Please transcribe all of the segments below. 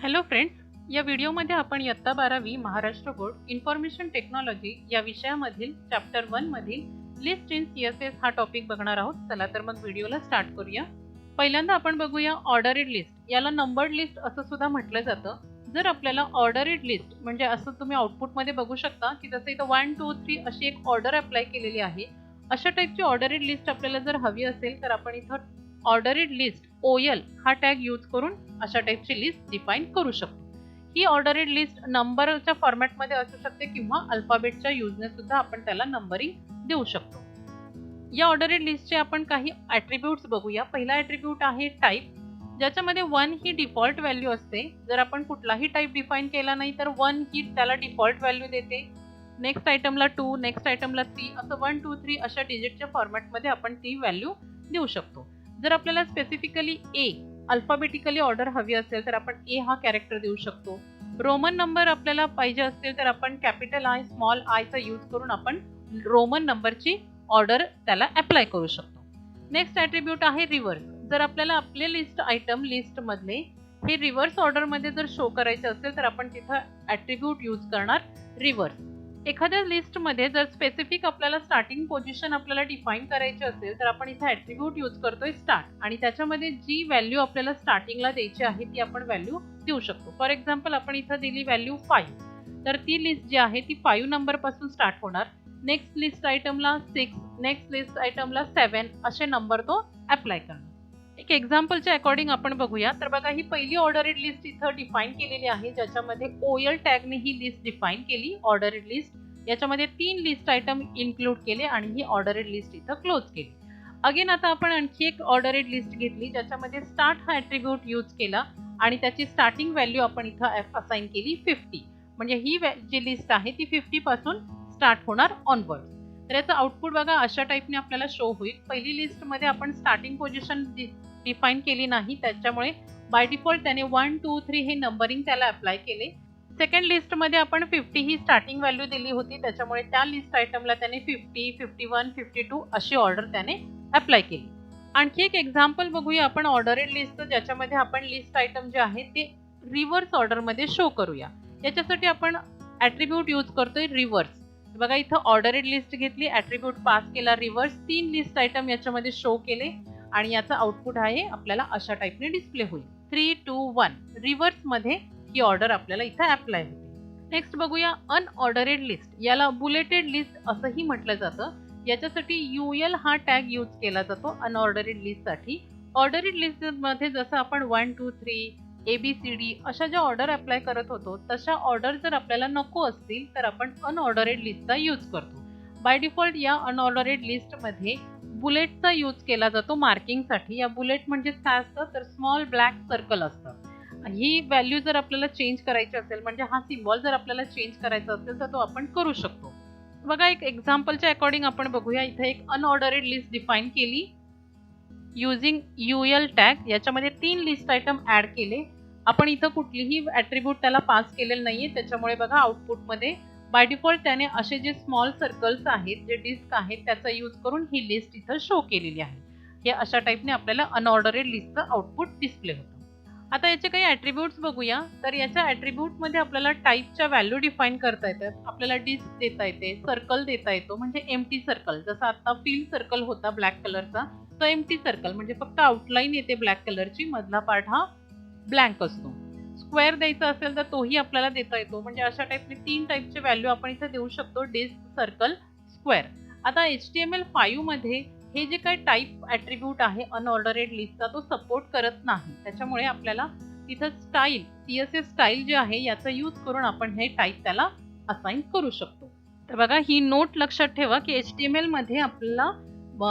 Hello friends, या व्हिडिओमध्ये आपण इयत्ता 12वी महाराष्ट्र बोर्ड इन्फॉर्मेशन टेक्नॉलॉजी या विषयामधील चॅप्टर 1 मधील लिस्ट इन CSS हा टॉपिक बघणार आहोत. चला तर मग व्हिडिओला स्टार्ट करूया. पहिल्यांदा आपण बघूया ऑर्डरेड लिस्ट. याला नंबर्ड लिस्ट असं सुद्धा म्हटलं जातं. जर आपल्याला ऑर्डरेड लिस्ट म्हणजे असं तुम्ही आउटपुटमध्ये बघू शकता की जसं इथं 1 2 3 अशी एक ऑर्डर अप्लाय केलेली आहे. अशा टाईपची ऑर्डरेड लिस्ट आपल्याला जर हवी असेल तर आपण इथं ऑर्डरेड लिस्ट OL हा टॅग यूज करून अशा टाईपची लिस्ट डिफाईन करू शकतो. ही ऑर्डरेड लिस्ट नंबरच्या फॉर्मॅटमध्ये असू शकते किंवा अल्फाबेटच्या यूजने सुद्धा आपण त्याला नंबरिंग देऊ शकतो. या ऑर्डरेड लिस्टचे आपण काही ॲट्रिब्यूट्स बघूया. पहिला ॲट्रिब्यूट आहे टाईप, ज्याच्यामध्ये 1 ही डिफॉल्ट व्हॅल्यू असते. जर आपण कुठलाही टाईप डिफाईन केला नाही तर 1 ही त्याला डिफॉल्ट व्हॅल्यू देते. नेक्स्ट आयटमला 2, नेक्स्ट आयटमला 3 असं 1 2 3 अशा डिजिटच्या फॉर्मॅटमध्ये आपण ती व्हॅल्यू देऊ शकतो. जर आपल्याला स्पेसिफिकली A अल्फाबेटिकली ऑर्डर हवी असेल तर आपण A हा कॅरेक्टर देऊ शकतो. रोमन नंबर आपल्याला पाहिजे असतील तर आपण कॅपिटल I स्मॉल I चा यूज करून आपण रोमन नंबरची ऑर्डर त्याला अप्लाय करू शकतो. नेक्स्ट ॲट्रिब्यूट आहे रिव्हर्स. जर आपल्याला आपले लिस्ट आयटम लिस्ट मधले हे रिव्हर्स ऑर्डर मध्ये जर शो करायचे असेल तर आपण तिथं ॲट्रिब्यूट यूज करणार रिव्हर्स. एखाद्या लिस्ट मध्ये जर स्पेसिफिक आपल्याला स्टार्टिंग पोझिशन आपल्याला डिफाईन करायची असेल तर आपण इथे ॲट्रिब्यूट यूज करतोय स्टार्ट आणि त्याच्यामध्ये जी व्हॅल्यू आपल्याला स्टार्टिंगला द्यायची आहे ती आपण व्हॅल्यू देऊ शकतो. फॉर एक्झाम्पल आपण इथं दिली व्हॅल्यू 5, तर ती लिस्ट जी आहे ती 5 नंबर पासून स्टार्ट होणार. नेक्स्ट लिस्ट आयटमला 6, नेक्स्ट लिस्ट आयटमला 7 असे नंबर तो अप्लाय करणार. एक एक्झाम्पलच्या अकॉर्डिंग आपण बघूया. तर बघा, ही पहिली ऑर्डरेड लिस्ट इथं डिफाईन केलेली आहे, ज्याच्यामध्ये OL टॅगने ही लिस्ट डिफाईन केली ऑर्डरेड लिस्ट. याच्यामध्ये 3 लिस्ट आयटम इन्क्लूड केले आणि ही ऑर्डरेड लिस्ट इथं क्लोज केली. अगेन आता आपण आणखी एक ऑर्डरेड लिस्ट घेतली, ज्याच्यामध्ये स्टार्ट हा ॲट्रिब्यूट यूज केला आणि त्याची स्टार्टिंग व्हॅल्यू आपण इथं असाइन केली 50. म्हणजे ही जी लिस्ट आहे ती 50 पासून स्टार्ट होणार ऑनवर्ड. तर याचं आउटपुट बघा अशा टाईपने आपल्याला शो होईल. पहिली लिस्टमध्ये आपण स्टार्टिंग पोझिशन डिफाईन केली नाही, त्याच्यामुळे बाय डिफॉल्ट त्याने 1 2 3 हे नंबरिंग त्याला अप्लाय केले. सेकंड लिस्टमध्ये आपण 50 ही स्टार्टिंग व्हॅल्यू दिली होती, त्याच्यामुळे त्या लिस्ट आयटमला त्याने 50 51 52 अशी ऑर्डर त्याने अप्लाय केली. आणखी एक एक्झाम्पल बघूया आपण ऑर्डरेड लिस्ट, ज्याच्यामध्ये आपण लिस्ट आयटम जे आहे ते रिव्हर्स ऑर्डरमध्ये शो करूया. याच्यासाठी आपण ॲट्रिब्यूट यूज करतोय रिव्हर्स. बघा, इथं ऑर्डरेड लिस्ट घेतली, ॲट्रिब्यूट पास केला रिव्हर्स, 3 लिस्ट आयटम याच्यामध्ये शो केले आणि याचा आउटपुट आहे आपल्याला अशा टाईपने डिस्प्ले होईल 3 2 1. रिव्हर्स मध्ये ही ऑर्डर आपल्याला इथे अप्लाय होते. नेक्स्ट बघूया अनऑर्डरेड लिस्ट. याला बुलेटेड लिस्ट असंही म्हटलं जातं. याच्यासाठी UL हा टॅग यूज केला जातो अनऑर्डरेड लिस्ट साठी. ऑर्डरेड लिस्ट मध्ये जसं आपण 1 2 3 ABCD अशा ज्या ऑर्डर अप्लाय करत होतो तशा ऑर्डर जर आपल्याला नको असतील तर आपण अनऑर्डरेड लिस्टचा यूज करतो. बाय डिफॉल्ट या अनऑर्डरेड लिस्ट मध्ये बुलेटचा यूज केला जातो मार्किंगसाठी. या बुलेट म्हणजे काय असतं तर स्मॉल ब्लॅक सर्कल असतं. ही व्हॅल्यू जर आपल्याला चेंज करायची असेल म्हणजे हा सिम्बॉल जर आपल्याला चेंज करायचा असेल तर तो आपण करू शकतो. बघा, एक एक्झाम्पलच्या अकॉर्डिंग आपण बघूया. इथे एक अनऑर्डरेड लिस्ट डिफाईन केली युजिंग UL टॅग. याच्यामध्ये 3 लिस्ट आयटम ऍड केले. आपण इथं कुठलीही ॲट्रिब्यूट त्याला पास केलेलं नाहीये, त्याच्यामुळे बघा आउटपुटमध्ये बाय डिफॉल्ट त्याने असे जे स्मॉल सर्कल्स आहेत, जे डिस्क आहेत, त्याचा यूज करून ही लिस्ट इथं शो केलेली आहे. हे अशा टाईपने आपल्याला अनऑर्डरेड लिस्टचं आउटपुट डिस्प्ले होतं. आता याचे काही ॲट्रिब्यूट्स बघूया. तर याच्या ॲट्रिब्यूटमध्ये आपल्याला टाईपच्या व्हॅल्यू डिफाईन करता येतात. आपल्याला डिस्क देता येते, सर्कल देता येतो म्हणजे एम्प्टी सर्कल. जसा आता फिल सर्कल होता ब्लॅक कलरचा, तो एम्प्टी सर्कल म्हणजे फक्त आउटलाईन येते ब्लॅक कलरची, मधला पार्ट हा ब्लँक असतो. स्क्वेअर द्यायचा असेल तर तोही आपल्याला देता येतो. म्हणजे अशा टाईपने 3 टाईपचे व्हॅल्यू आपण इथे देऊ शकतो, डिस्क, सर्कल, स्क्वेअर. आता HTML5 मध्ये हे जे काही टाईप ॲट्रिब्यूट आहे अनऑर्डरेड लिस्टचा तो सपोर्ट करत नाही. त्याच्यामुळे आपल्याला तिथं स्टाईल CSS स्टाईल जे आहे याचा यूज करून आपण हे टाईप त्याला असाइन करू शकतो. तर बघा, ही नोट लक्षात ठेवा की HTML मध्ये आपल्याला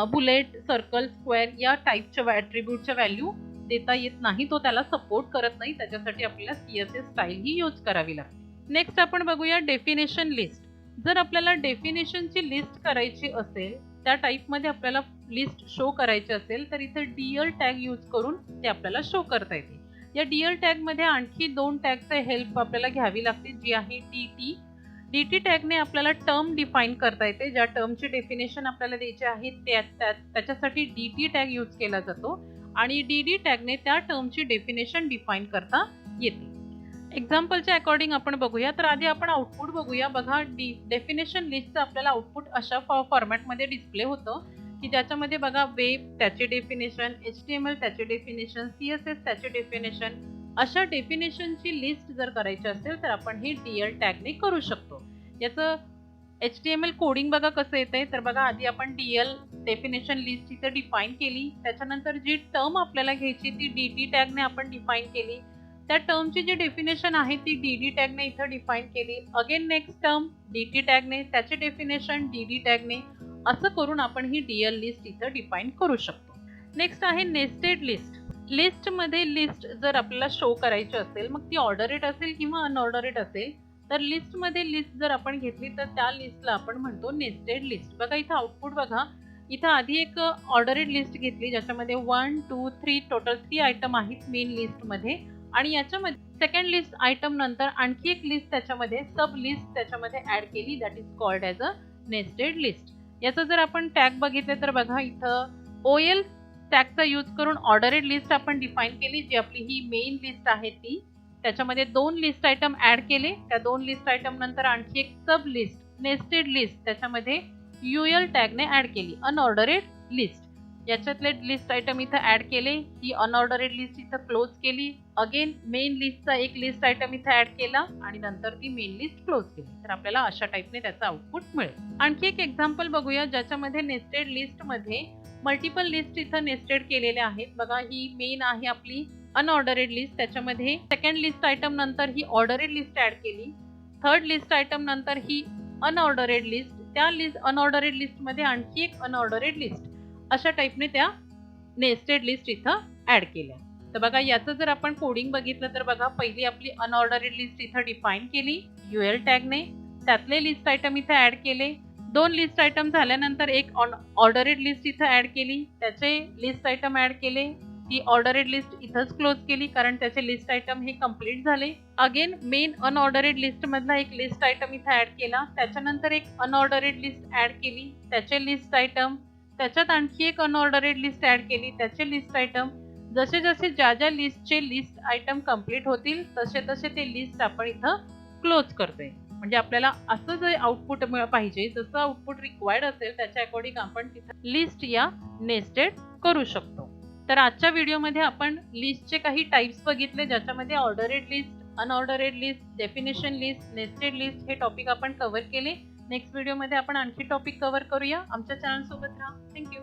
बुलेट, सर्कल, स्क्वेअर या टाईपच्या ॲट्रिब्यूटच्या व्हॅल्यू देता येत नाही, तो त्याला सपोर्ट करत नाही. त्याच्यासाठी आपल्याला CSS स्टाईल ही यूज करावी लागते. नेक्स्ट आपण बघूया डेफिनेशन लिस्ट. जर आपल्याला डेफिनेशनची लिस्ट करायची असेल, त्या टाईपमध्ये आपल्याला लिस्ट शो करायची असेल तर इथे DL टॅग यूज करून ते आपल्याला शो करता येते. या DL टॅगमध्ये आणखी 2 टॅगचे हेल्प आपल्याला घ्यावी लागते, जी आहे DT. DT टॅगने आपल्याला टर्म डिफाईन करता येते. ज्या टर्मची डेफिनेशन आपल्याला द्यायची आहे त्याच्यासाठी DT टॅग यूज केला जातो आणि DD टॅगने त्या टर्मची डेफिनेशन डिफाईन करता येते. एक्झाम्पलच्या अकॉर्डिंग आपण बघूया. तर आधी आपण आउटपुट बघूया. बघा, डेफिनेशन लिस्टचं आपल्याला आउटपुट अशा फॉर्मॅटमध्ये डिस्प्ले होतं की ज्याच्यामध्ये बघा वेब त्याचे डेफिनेशन, HTML त्याचे डेफिनेशन, CSS त्याचे डेफिनेशन, अशा डेफिनेशनची लिस्ट जर करायची असेल तर आपण हे DL टॅगने करू शकतो. याचं HTML कोडिंग बघा कसं येतंय. तर बघा, आधी आपण DL डेफिनेशन लिस्ट इथं डिफाईन केली. त्याच्यानंतर जी टर्म आपल्याला घ्यायची ती DT टॅगने आपण डिफाईन केली. त्या टर्मची जी डेफिनेशन आहे ती DD टॅगने इथं डिफाईन केली. अगेन नेक्स्ट टर्म DT टॅगने, त्याचे डेफिनेशन DD टॅगने, असं करून आपण ही DL लिस्ट इथं डिफाईन करू शकतो. नेक्स्ट आहे नेस्टेड लिस्ट. लिस्टमध्ये लिस्ट जर आपल्याला शो करायची असेल, मग ती ऑर्डरेट असेल किंवा अनऑर्डरेट असेल, तर लिस्टमध्ये लिस्ट जर आपण घेतली तर त्या लिस्टला आपण म्हणतो नेस्टेड लिस्ट. बघा इथं आउटपुट बघा, इथं आधी एक ऑर्डरेड लिस्ट घेतली ज्याच्यामध्ये 1, 2, 3 टोटल 3 आयटम आहेत मेन लिस्टमध्ये, आणि याच्यामध्ये सेकंड लिस्ट आयटम नंतर आणखी एक लिस्ट त्याच्यामध्ये सब लिस्ट त्याच्यामध्ये ऍड केली, that is called as a nested list. याचं जर आपण टॅग बघितलं तर बघा इथं OL टॅगचा यूज करून ऑर्डरेड लिस्ट आपण डिफाईन केली, जी आपली ही मेन लिस्ट आहे ती. त्याच्यामध्ये 2 लिस्ट आयटम ऍड केले. त्या 2 लिस्ट आयटम नंतर आणखी एक सब लिस्ट नेस्टेड लिस्ट त्याच्यामध्ये UL टॅगने ऍड केली, अनऑर्डरेड लिस्ट. याच्यातले लिस्ट आयटम इथं ऍड केले, ही अनऑर्डरेड लिस्ट इथं क्लोज केली. अगेन मेन लिस्टचा एक लिस्ट आयटम इथं ऍड केला आणि नंतर ती मेन लिस्ट क्लोज केली. तर आपल्याला अशा टाईपने त्याचं आउटपुट मिळेल. आणखी एक एक्झाम्पल बघूया ज्याच्यामध्ये नेस्टेड लिस्ट मध्ये मल्टिपल लिस्ट इथं नेस्टेड केलेल्या आहेत. बघा, ही मेन आहे आपली अनऑर्डरेड लिस्ट. त्याच्यामध्ये सेकंड लिस्ट आयटम नंतर ही ऑर्डरेड लिस्ट ऍड केली. थर्ड लिस्ट आयटम नंतर ही अनऑर्डरेड लिस्ट. त्या अनऑर्डरेड लिस्टमध्ये आणखी एक अनऑर्डरेड लिस्ट. अशा टाईपने त्या नेस्टेड लिस्ट इथं ऍड केल्या. तर बघा, याचं जर आपण कोडिंग बघितलं तर बघा, पहिली आपली अनऑर्डरेड लिस्ट इथं डिफाईन केली UL टॅगने. त्यातले लिस्ट आयटम इथं ऍड केले. 2 लिस्ट आयटम झाल्यानंतर एक ऑर्डरेड लिस्ट इथं ऍड केली. त्याचे लिस्ट आयटम ऍड केले. ती ऑर्डरेड लिस्ट इथंच क्लोज केली कारण त्याचे लिस्ट आयटम हे कम्प्लीट झाले. अगेन मेन अनऑर्डरेड लिस्ट मधला एक लिस्ट आयटम इथं ऍड केला. त्याच्यानंतर एक अनऑर्डरेड लिस्ट ऍड केली, त्याचे लिस्ट आयटम. त्याच्यात आणखी एक अनऑर्डरेड लिस्ट ऍड केली, त्याचे लिस्ट आयटम. जसे जसे ज्या लिस्टचे लिस्ट आयटम कम्प्लीट होतील तसे तसे ते लिस्ट आपण इथं क्लोज करतोय. म्हणजे आपल्याला असं जे आउटपुट पाहिजे, जसं आउटपुट रिक्वायर्ड असेल त्याच्या अकॉर्डिंग आपण तिथं लिस्ट या नेस्टेड करू शकतो. तर आजच्या व्हिडिओमध्ये आपण लिस्टचे काही टाइप्स बघितले ज्याच्यामध्ये ordered list, unordered list, definition list, nested list हे टॉपिक आपण कव्हर केले. नेक्स्ट व्हिडिओमध्ये आपण आणखी टॉपिक कव्हर करूया. आमच्या चॅनल सोबत राहा. थँक्यू.